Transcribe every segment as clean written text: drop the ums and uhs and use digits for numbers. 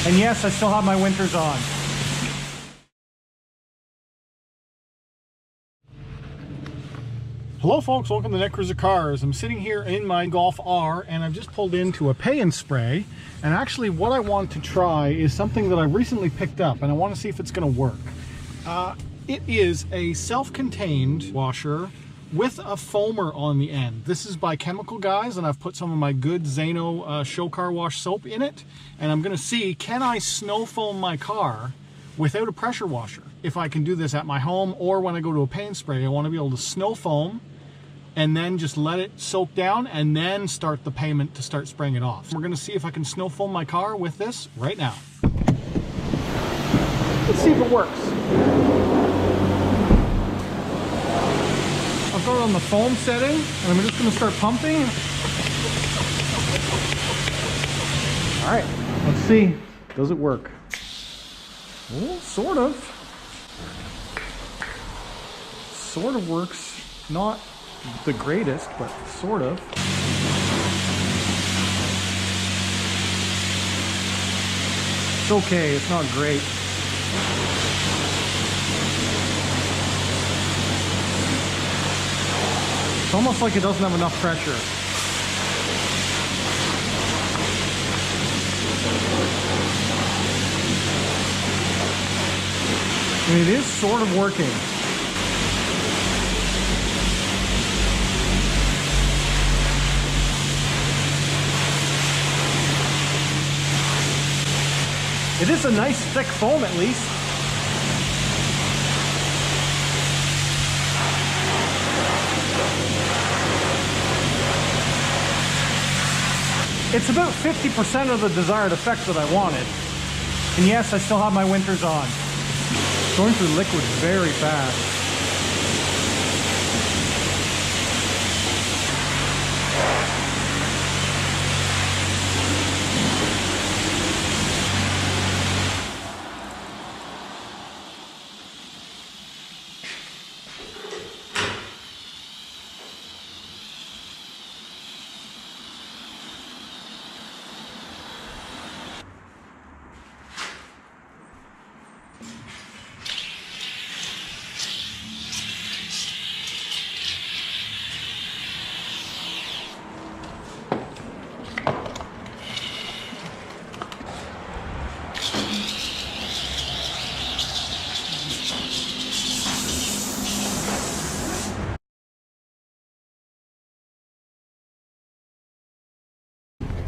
And yes, I still have my winters on. Hello folks, welcome to Netcruzer Cars. I'm sitting here in my Golf R and I've just pulled into a pay and spray. And actually what I want to try is something that I recently picked up and I want to see if it's going to work. It is a self-contained washer with a foamer on the end. This is by Chemical Guys and I've put some of my good Zano show car wash soap in it. And I'm going to see, can I snow foam my car without a pressure washer? If I can do this at my home or when I go to a pay and spray, I want to be able to snow foam and then just let it soak down and then start the payment to start spraying it off. We're gonna see if I can snow foam my car with this right now. Let's see if it works. I've got it on the foam setting and I'm just gonna start pumping. All right, let's see, does it work? Well, sort of. Sort of works, not the greatest, but sort of. It's okay, it's not great. It's almost like it doesn't have enough pressure. I mean, it is sort of working. It is a nice thick foam at least. It's about 50% of the desired effect that I wanted. And yes, I still have my winters on. Going through liquid very fast.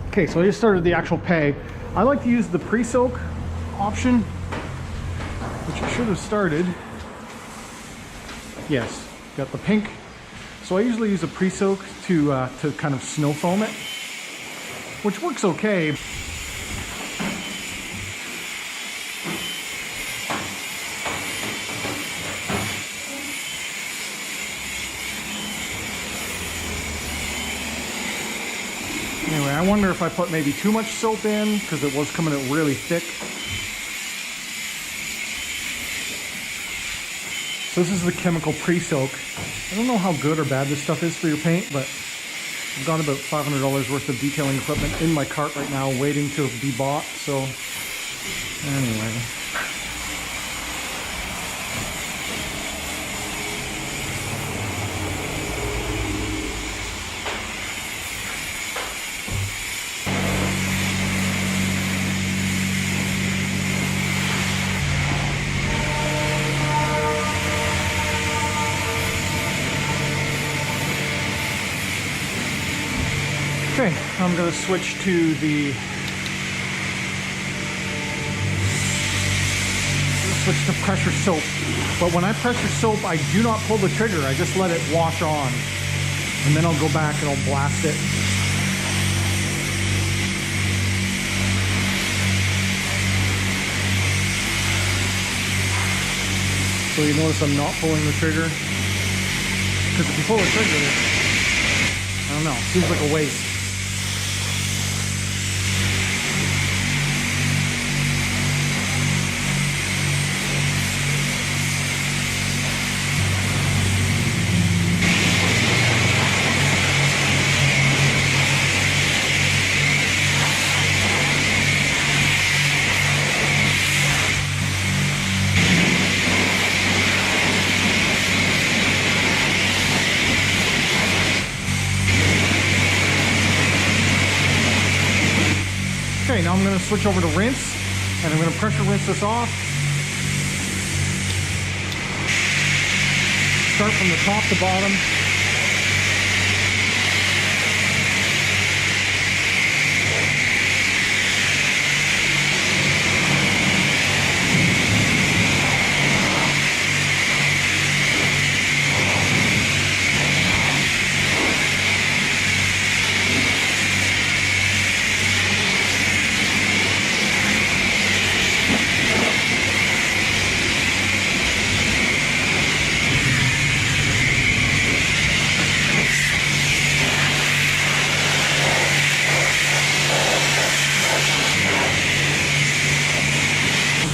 Okay, so I just started the actual pay. I like to use the pre-soak option, which I should have started. Yes, got the pink. So I usually use a pre-soak to kind of snow foam it, which works okay. Anyway, I wonder if I put maybe too much soap in because it was coming out really thick. So this is the chemical pre-soak. I don't know how good or bad this stuff is for your paint, but I've got about $500 worth of detailing equipment in my cart right now waiting to be bought, so anyway. Okay, I'm going to switch to the pressure soap. But when I pressure soap, I do not pull the trigger. I just let it wash on. And then I'll go back and I'll blast it. So you notice I'm not pulling the trigger. Because if you pull the trigger, I don't know, it seems like a waste. switch over to rinse, and I'm going to pressure rinse this off. Start from the top to bottom.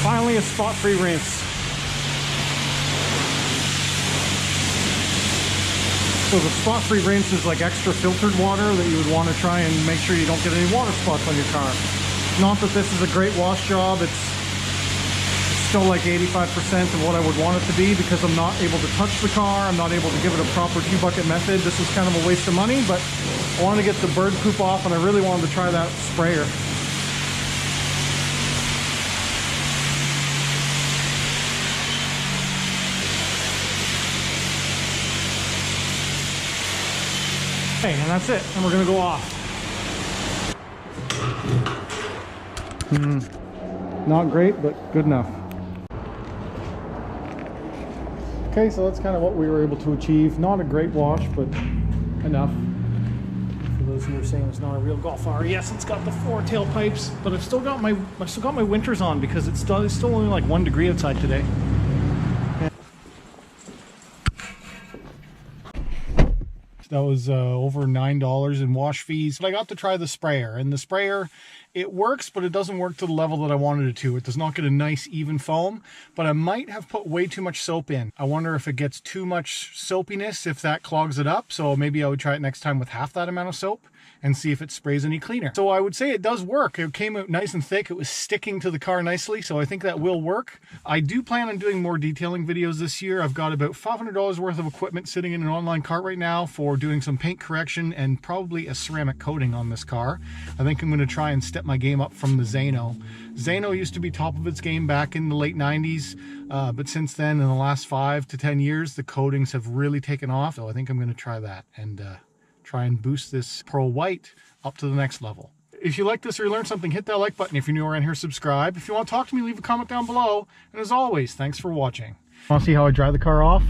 Finally, a spot-free rinse. So the spot-free rinse is like extra filtered water that you would want to try and make sure you don't get any water spots on your car. Not that this is a great wash job, it's still like 85% of what I would want it to be because I'm not able to touch the car, I'm not able to give it a proper 2-bucket method. This is kind of a waste of money, but I want to get the bird poop off and I really wanted to try that sprayer. Okay, and that's it, and we're gonna go off. Not great, but good enough. Okay, so that's kind of what we were able to achieve. Not a great wash, but enough. For those who are saying it's not a real Golf R, yes, it's got the 4 tailpipes, but I've still got my winters on because it's still only like 1 degree outside today. That was over $9 in wash fees. But I got to try the sprayer, and the sprayer, it works, but it doesn't work to the level that I wanted it to. It does not get a nice even foam, but I might have put way too much soap in. I wonder if it gets too much soapiness, if that clogs it up. So maybe I would try it next time with half that amount of soap and see if it sprays any cleaner. So I would say it does work. It came out nice and thick. It was sticking to the car nicely, so I think that will work. I do plan on doing more detailing videos this year. I've got about $500 worth of equipment sitting in an online cart right now for doing some paint correction and probably a ceramic coating on this car. I think I'm going to try and step my game up from the Zano. Zano used to be top of its game back in the late 90s, but since then, in the last 5 to 10 years, the coatings have really taken off. So I think I'm going to try that and try and boost this Pearl White up to the next level. If you like this or you learned something, hit that like button. If you're new around here, subscribe. If you want to talk to me, leave a comment down below. And as always, thanks for watching. Want to see how I dry the car off?